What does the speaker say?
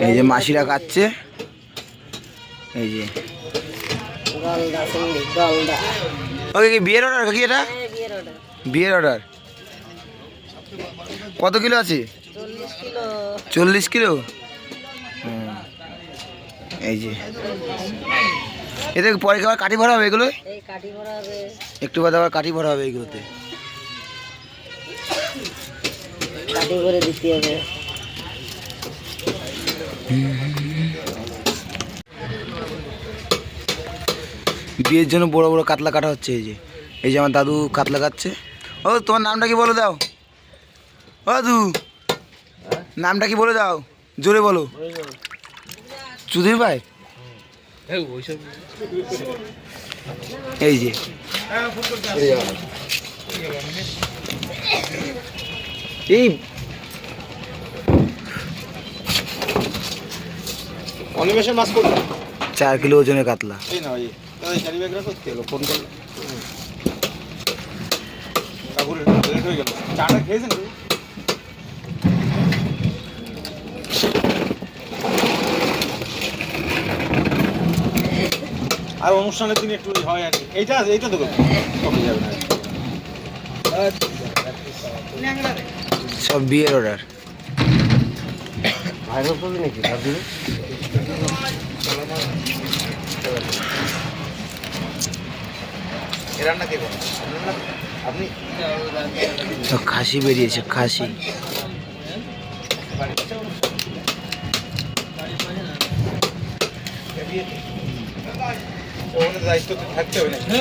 এই যে মাসিরা কাটছে, এই যে ওকে কি বিয়ের অর্ডার কাকি? এটা বিয়ের অর্ডার। কত কিলো আছে? 40 কিলো। এই যে এতে পরে আবার কাঠি ভরা হবে এগুলো, একটু বাদে আবার কাঠি ভরা হবে এগুলোতে। কাঠি ভরে দিতে হবে। বিয়ের জন্য বড় বড় কাতলা কাটা হচ্ছে। এই যে আমার দাদু কাতলা কাটছে। ও তোমার নামটা কি বলে দাও? ও দাদু নামটা কি বলে দাও, জোরে বলো। চুদির ভাই। এই যে এই অনিমেষের মাছ করবে 4 কিলো ওজনের কাতলা। এই না ভাই চারি ব্যাগ রাখো, তেল ফোন করলে কাকুর লেট হয়ে গেল। চাটা খেয়েছেন? আর অনুষ্ঠানের দিন একটু হয় আর কি। এইটা তো কমে যাবে না। সব বিয়ের অর্ডার। ভাইরাল করবি নাকি ভাবি? এ রান্না কে করেন? আপনি? খাসি বেরিয়েছে, খাসি। দায়িত্ব থাকতে হবে না।